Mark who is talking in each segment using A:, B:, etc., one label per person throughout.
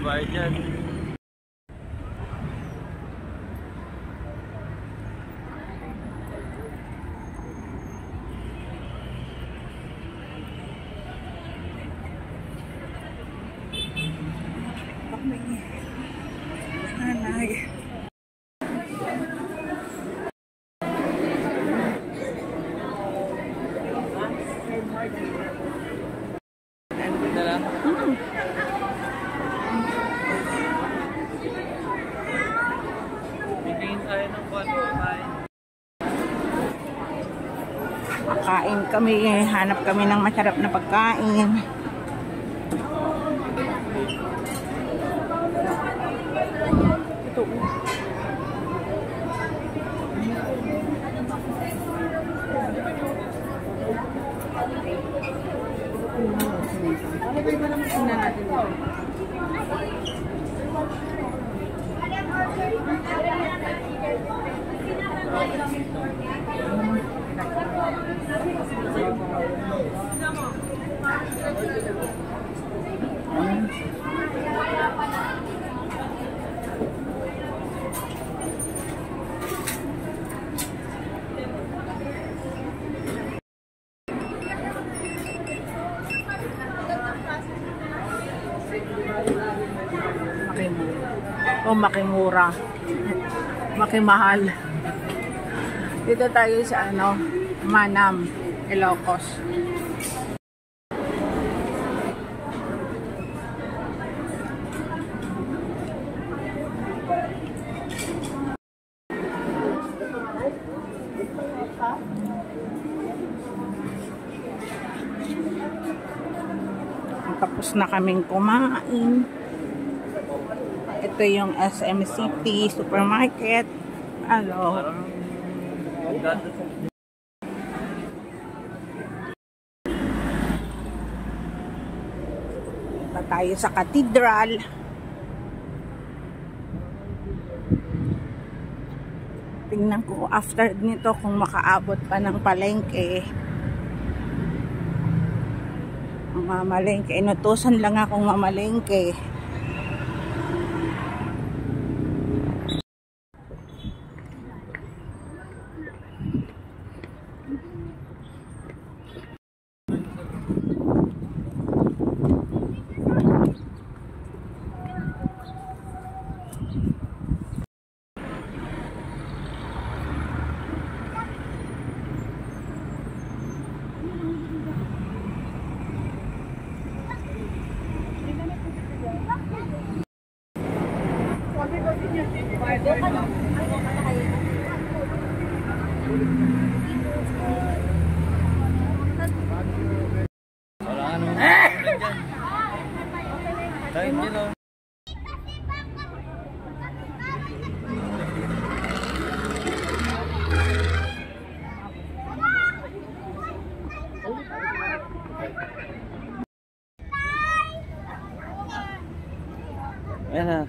A: bayad dyan.
B: Kain kami, hanap kami ng masarap na pagkain. Ito. Makimura, makimahal. Dito tayo sa Manam, Ilocos. Tapos na kaming kumain. Ito yung SM City Supermarket. Hello. Punta tayo sa Cathedral. Tingnan ko after nito kung makaabot pa ng palengke. Mamalengke. Inutusan lang akong mamalengke.
A: Ayan na.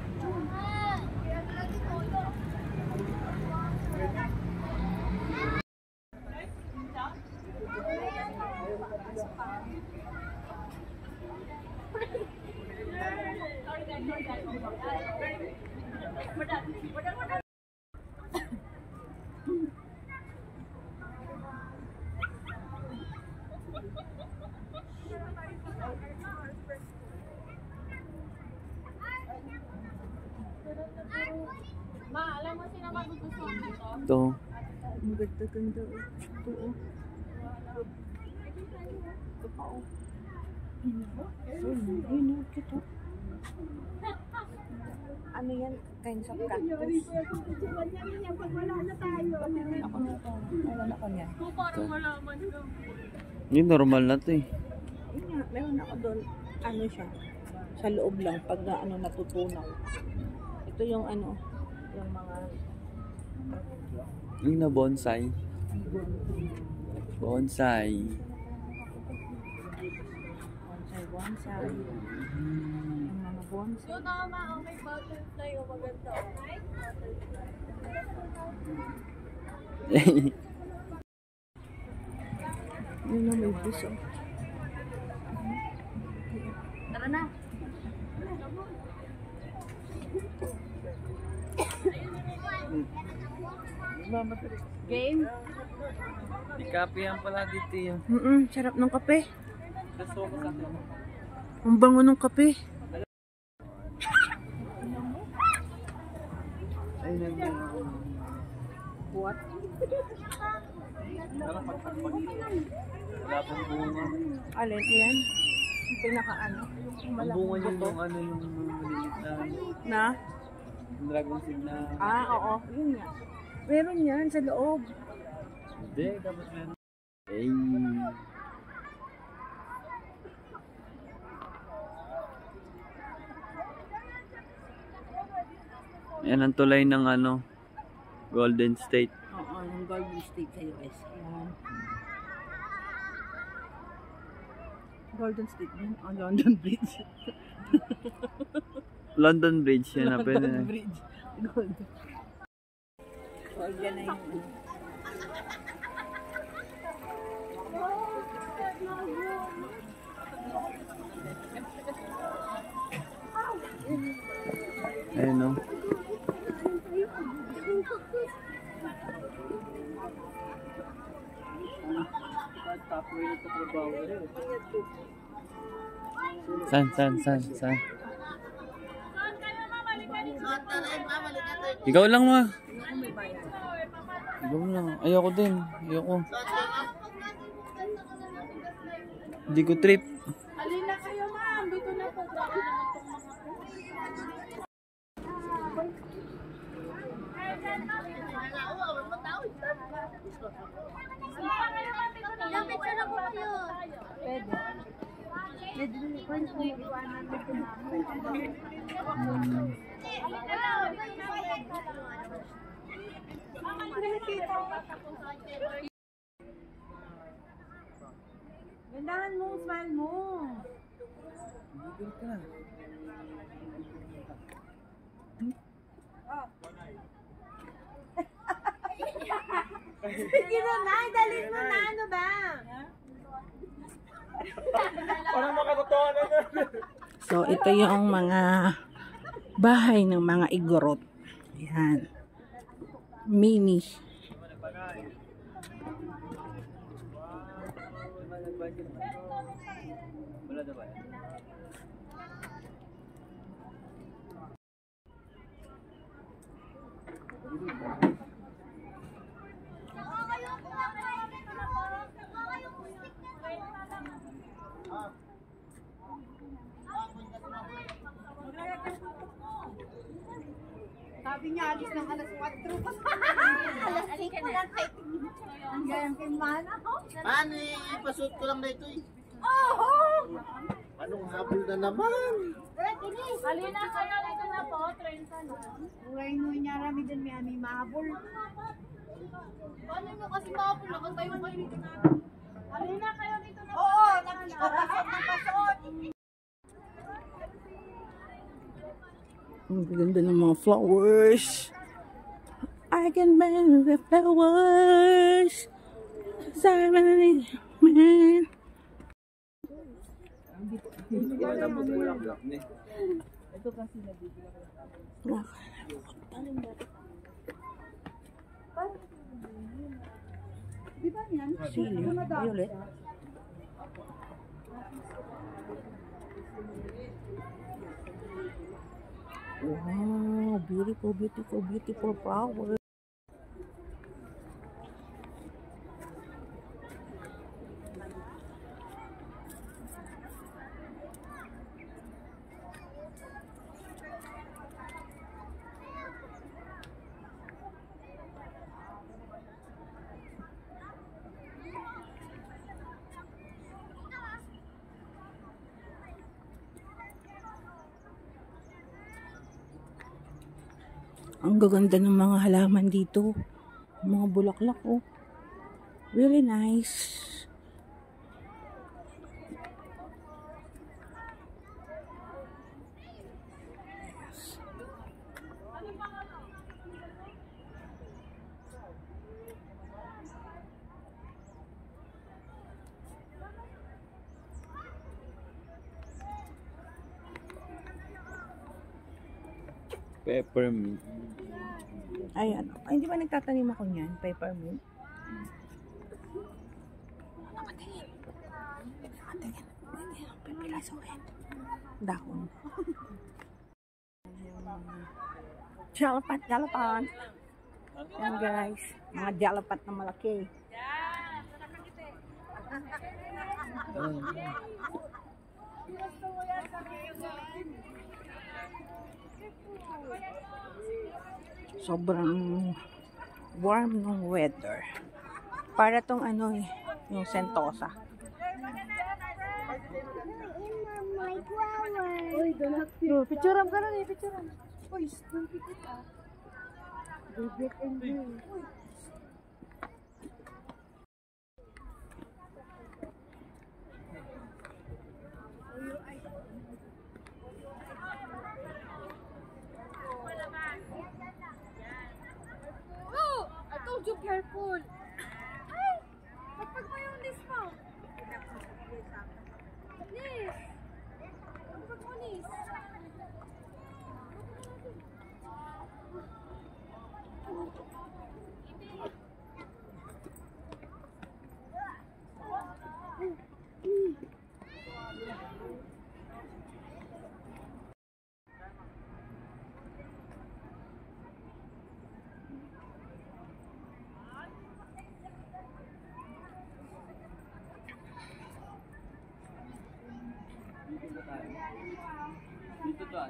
C: Ma, alam mo sino magugustuhan dito?
A: Ito.
B: Ang ganda-ganda. Ito oh. Ito pa oh. Ito. Ano yan? Kinds of cactus. Ako nito. Meron ako niyan.
C: Parang malaman ko.
A: Hindi, normal na ito eh.
B: Meron ako doon. Ano siya? Sa loob lang. Pag natutunaw. Ito yung yung mga
A: Yung na bonsai. Bonsai.
B: Bonsai. Yung mga bonsai.
C: Yung tama, may butterfly o maganda.
B: Yun na may piso.
C: Tara na.
B: Game?
A: Di kape yan pala dito yun.
B: Sarap ng kape.
A: Gusto ko sa akin.
B: Ang bango ng kape.
A: Ay, nandiyan.
B: What?
A: Parang pagpagpag. Wala pang bunga.
B: Alin, yan? Yung pinaka-ano?
A: Ang bunga yun yung ano yung maliit
B: Na?
A: na yung dragon seed na.
B: Oo. Yun nga. Meron yan sa loob.
A: Hindi, dapat meron. Ay. Yan ang tulay ng ano, Golden State.
B: Oo, yung Golden State sa US. Yan. Golden State din? O, London Bridge.
A: London Bridge, yan na pwede
B: London
A: na.
B: Bridge. Golden. So, yan na yung...
A: Ayun no. San? Ikaw lang ma. Ikaw lang. Ayoko din. Ayoko. Hindi ko trip.
C: Halina kayo, ma'am. Dito na po. Grabe naman itong mga Ilang picture na po kayo? Pwede.
B: Gandahan mo, smile mo. Sige na, Nay. Dalit mo na. Ano ba?
A: Parang makatotoo na na.
B: So, ito yung mga bahay ng mga igorot. Yan. Mini.
A: Wala na ba?
B: Sabi niya, alis ng alas 4. Alas 5 lang tayo. Ang gayang kinmana ko.
D: Paano ipasuot ko lang na ito eh?
B: Oo!
D: Anong habol na naman?
C: Halina kayo. Dito na po. 30 na.
B: Uray mo niya, rami din may aming mahabol.
C: Paano nyo kasi mapul? Nakatayo kayo dito na. Halina kayo dito na po.
B: Oo! Nakikipasok ng pasok! Ang ganda ng mga flowers. I can buy the flowers. Simon, man. Ito kasi nabibigyan. Di ba yan? Sili. Violet. Wow, beautiful flower. Ang gaganda ng mga halaman dito. Mga bulaklak, oh. Really nice.
A: Peppermint.
B: Ay, ano. Ay, hindi ba nagtatanim ako niyan? Peppermint. Nakatingin. Nakatingin. Pipilasuhin. Dahon. Jalapat, jalapat. Yan guys. Mga jalapat na malaki. Sobrang warm ng weather. Para tong ano eh, yung Sentosa.
C: Picturean ka na eh, picturean. Uy, don't pick it up. Bibit and blue. Oh! I told you careful! Ay! Kapag mo yung list mo! Nis! Kapag mo nis!
A: Dito to,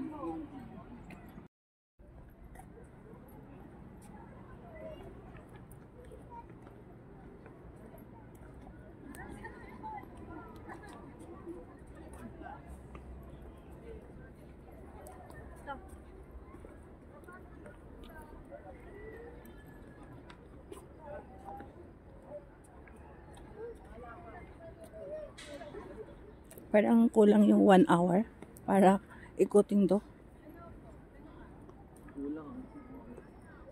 B: Parang kulang yung 1 hour para ikutin to.
A: kulang.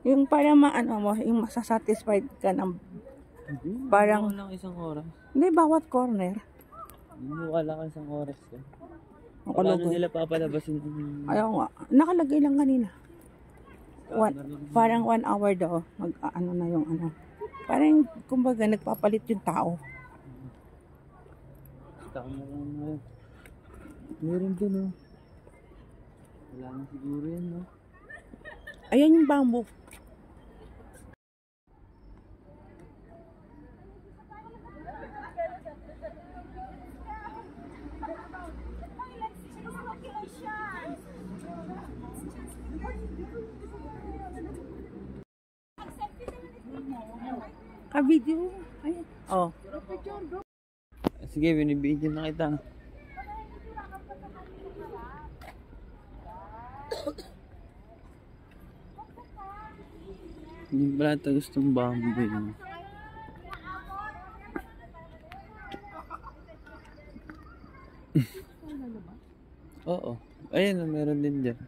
B: Yung para maano mo, yung masasatisfied ka ng parang,
A: Lang isang oras.
B: hindi bawat corner.
A: Hindi mo kala ka isang oras ka.
B: Ang
A: Paano
B: kulugoy.
A: nila papalabasin?
B: Ayaw nga. Nakalagay lang kanina. Parang 1 hour daw. Ano na yung ano. Parang, kumbaga, nagpapalit yung tao.
A: Tama lang na. Meron din, oh. Wala na siguro yan, no?
B: Ayan yung bamboo. Video. Ayan. Oh.
A: Sige, binibigyan na kita. Hindi pala ito gustong bamboo yun. Oo. Ayun, meron din dyan.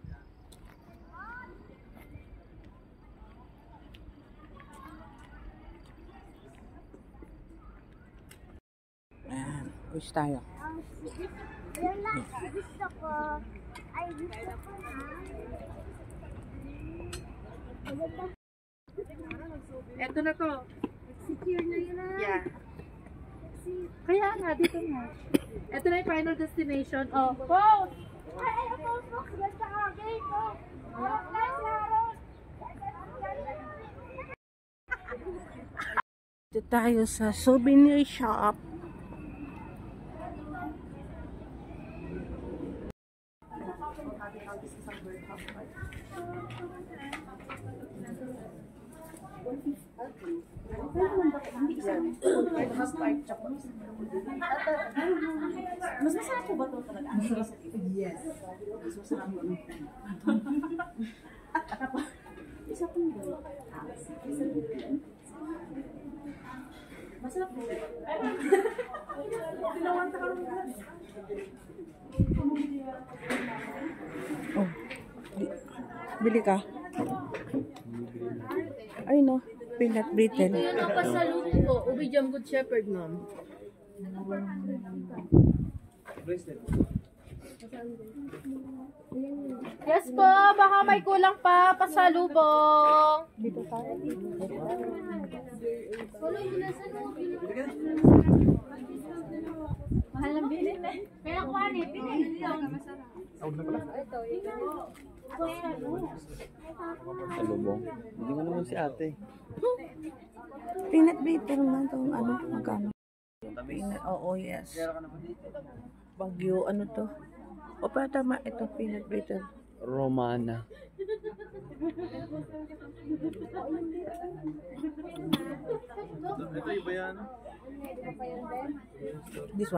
B: Ayan. Push tayo.
C: Yan lang, gusto ko. Ay, gusto ko na.
E: Eto na to.
C: Secure na yun ah.
E: Yeah. Kaya nga, dito nga. Eto na yung final destination. Oh,
C: Post! Ay, post mo. Ganda ka. Game mo. Nice, Harold.
B: Dito tayo sa souvenir shop.
E: mas masarap po ba ito talaga? Yes. Mas masarap po. Isa po ba? Masarap po. Tinawan ka rin.
B: Oh. Bili ka. Ay no. Peanut brittle.
E: Yun ang pasalubong ko. Ubi Jam Good Shepherd, ma'am. Yes po, baka may kulang pa pasalubong. Mahal ng bilhin eh. Kaya kuhanin, bilhin.
A: Salubong. Hindi mo naman si ate.
B: Peanut butter naman itong ano, magkano?
A: Tabi.
B: Oo, yes. Bagyo, ano to? O pa tama, ito peanut butter.
A: Romana. Ito iba yan.
B: This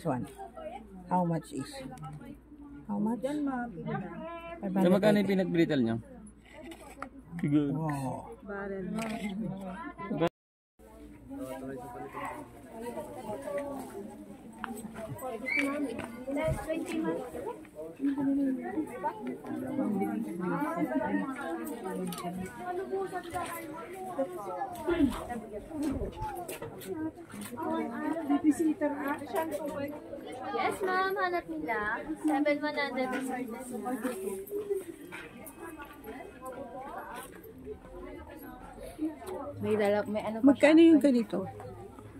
B: one. How much is? How much? Yan ma,
A: So, magkano yung peanut brittle niyo? Good.
B: Wow.
E: Yes, ma'am. Hanap nila. 7,100 assorted.
C: May ano pa
B: Magkano yung ganito?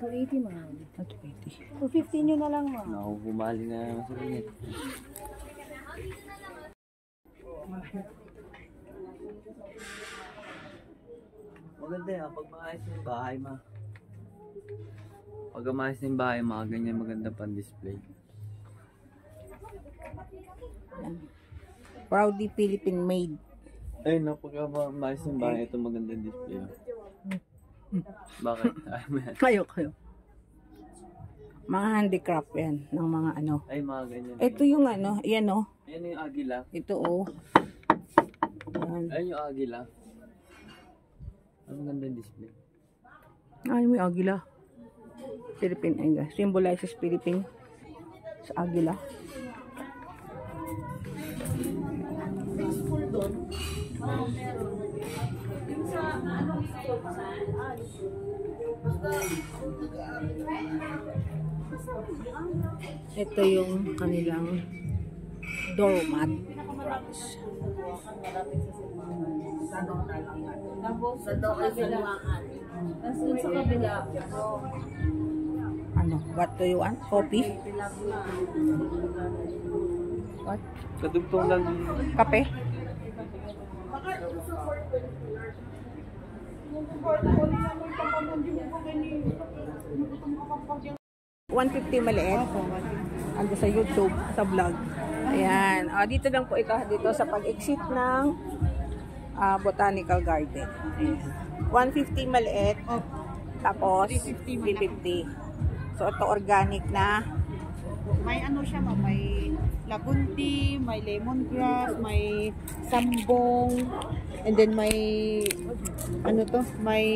C: 280 ma'am.
B: 280.
C: 250 nyo na lang ma'am.
A: Naku, bumali na naman sa kanya. Maganda yan. Pag maayos na yung bahay, pag maayos na yung bahay, mga ganyan maganda pang display.
B: Proudly Philippine made.
A: Ay, pag maayos na yung bahay, ito magandang display. Bakit? Ay, man.
B: Kayo. Mga handicraft yan, ng mga ano.
A: Ay, mga ganyan.
B: Ito yung ano, yan o.
A: Ayan yung agila.
B: Ito o. Yan.
A: Ayan yung agila. Ang magandang display.
B: Ay, may agila. Philippine, ay, symbolizes Philippine sa agila. Ito yung kanilang doormat. Ano? What do you want? Coffee? What?
A: Kadugtong lang yung
B: Kape? $150 maliit. Ando sa YouTube, sa vlog. Ayan. Dito lang po ito. Dito sa pag-exit ng Botanical Garden. Ayan. 150 maliit. Tapos 350. So ito organic na.
C: May ano siya ma'am, may lagunti, may lemongrass, may sambong, and then may ano to, may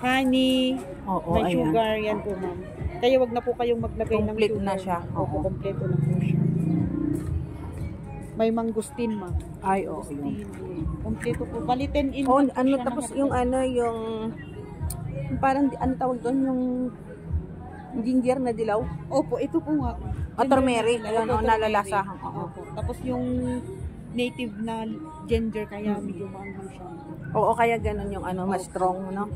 C: honey,
B: Oo,
C: may
B: ayan.
C: sugar, yan po ma'am. Kaya wag na po kayong maglagay ng
B: Complete
C: sugar.
B: na siya.
C: Opo, kompleto na po siya. May mangustin ma'am.
B: Ay, oo.
C: Kompleto po. Bali 10 in
B: Oh,
C: one
B: ano
C: siya
B: tapos
C: na
B: yung ano yung parang ano tawag doon yung ginger na dilaw.
C: Opo, ito po nga.
B: Turmeric,
C: Ginger
B: ano,
C: na-
B: nalalasahan. Oo.
C: Opo. Tapos yung native na ginger kaya medyo maanghang siya.
B: Oo, kaya ganun yung ano, mas strong, no?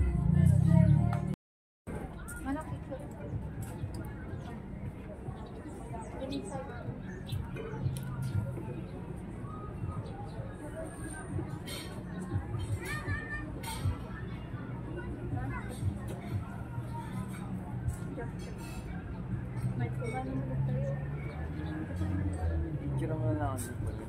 A: picture mo na lang.